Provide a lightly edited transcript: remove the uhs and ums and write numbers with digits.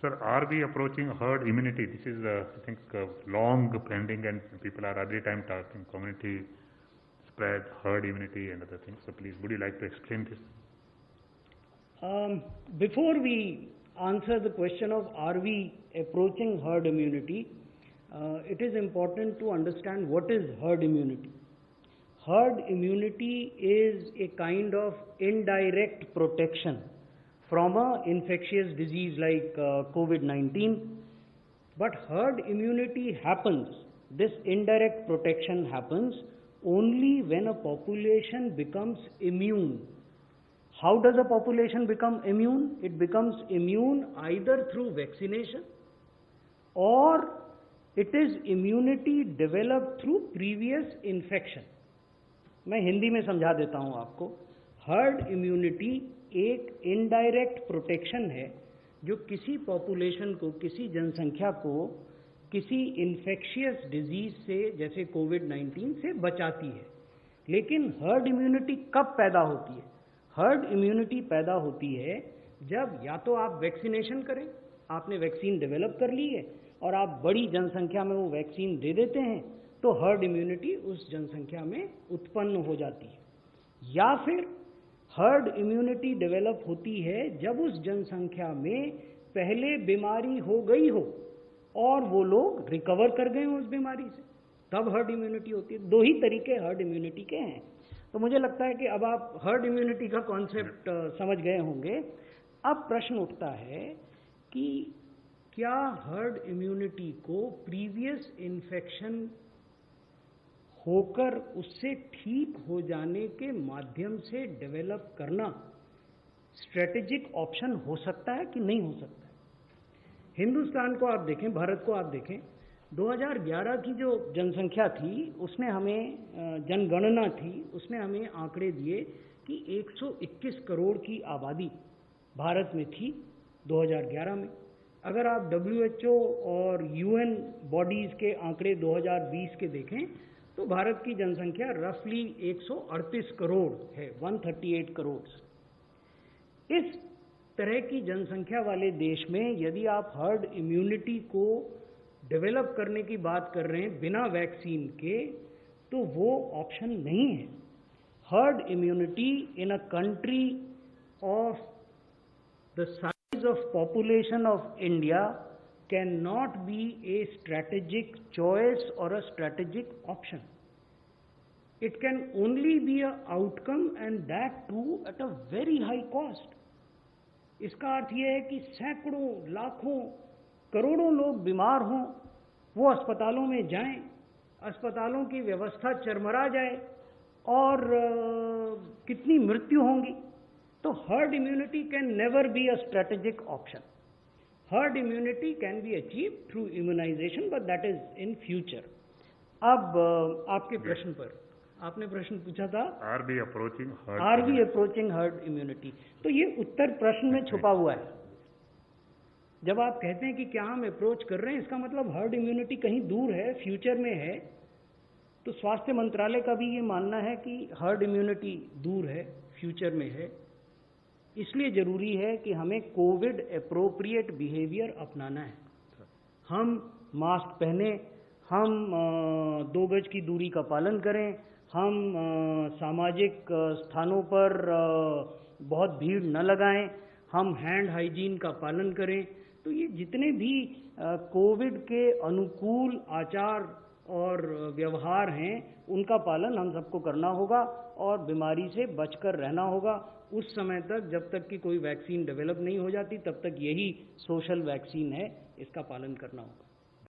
Sir, are we approaching herd immunity? This is, I think, long pending, and people are every time talking community spread, herd immunity, and other things. So, please, would you like to explain this? Before we answer the question of are we approaching herd immunity, it is important to understand what is herd immunity. Herd immunity is a kind of indirect protection from an infectious disease like COVID-19. But herd immunity happens, this indirect protection happens only when a population becomes immune. How does a population become immune? It becomes immune either through vaccination or it is immunity developed through previous infection. मैं हिंदी में समझा देता हूं आपको. Herd immunity एक indirect protection है जो किसी पॉपुलेशन को, किसी जनसंख्या को किसी इन्फेक्शियस डिजीज से जैसे कोविड-19 से बचाती है. लेकिन हर्ड इम्यूनिटी कब पैदा होती है? हर्ड इम्यूनिटी पैदा होती है जब या तो आप वैक्सीनेशन करें, आपने वैक्सीन डेवलप कर ली है और आप बड़ी जनसंख्या में वो वैक्सीन दे देते हैं, तो हर्ड इम्यूनिटी उस जनसंख्या में उत्पन्न हो जाती है. या फिर हर्ड इम्यूनिटी डेवलप होती है जब उस जनसंख्या में पहले बीमारी हो गई हो और वो लोग रिकवर कर गए हों उस बीमारी से, तब हर्ड इम्यूनिटी होती है. दो ही तरीके हर्ड इम्यूनिटी के हैं. तो मुझे लगता है कि अब आप हर्ड इम्यूनिटी का कॉन्सेप्ट समझ गए होंगे. अब प्रश्न उठता है कि क्या हर्ड इम्यूनिटी को प्रीवियस इन्फेक्शन होकर उससे ठीक हो जाने के माध्यम से डेवलप करना स्ट्रेटेजिक ऑप्शन हो सकता है कि नहीं हो सकता है? हिंदुस्तान को आप देखें, भारत को आप देखें, 2011 की जो जनसंख्या थी उसने हमें, जनगणना थी, उसने हमें आंकड़े दिए कि 121 करोड़ की आबादी भारत में थी 2011 में. अगर आप WHO और UN बॉडीज के आंकड़े 2020 के देखें तो भारत की जनसंख्या रफली 138 करोड़ है, 138 करोड़. इस तरह की जनसंख्या वाले देश में यदि आप हर्ड इम्यूनिटी को डेवलप करने की बात कर रहे हैं बिना वैक्सीन के, तो वो ऑप्शन नहीं है. Herd immunity in a country of the size of population of India can not be a strategic choice or a strategic option. It can only be a outcome and that too at a very high cost. इसका अर्थ यह है कि सैकड़ों, लाखों, करोड़ों लोग बीमार हों, वो अस्पतालों में जाएं, अस्पतालों की व्यवस्था चरमरा जाए और कितनी मृत्यु होंगी. तो herd immunity can never be a strategic option. Herd immunity can be achieve through immunization, but that is in future. अब आपके प्रश्न पर, आपने प्रश्न पूछा था are we approaching herd immunity. तो ये उत्तर प्रश्न में छुपा हुआ है. जब आप कहते हैं कि क्या हम अप्रोच कर रहे हैं, इसका मतलब हर्ड इम्यूनिटी कहीं दूर है, फ्यूचर में है. तो स्वास्थ्य मंत्रालय का भी ये मानना है कि हर्ड इम्यूनिटी दूर है, फ्यूचर में है. इसलिए जरूरी है कि हमें कोविड एप्रोप्रिएट बिहेवियर अपनाना है. हम मास्क पहने, हम 2 गज की दूरी का पालन करें, हम सामाजिक स्थानों पर बहुत भीड़ न लगाएं, हम हैंड हाइजीन का पालन करें. तो ये जितने भी कोविड के अनुकूल आचार और व्यवहार हैं उनका पालन हम सबको करना होगा और बीमारी से बचकर रहना होगा. उस समय तक, जब तक कि कोई वैक्सीन डेवलप नहीं हो जाती, तब तक यही सोशल वैक्सीन है, इसका पालन करना होगा.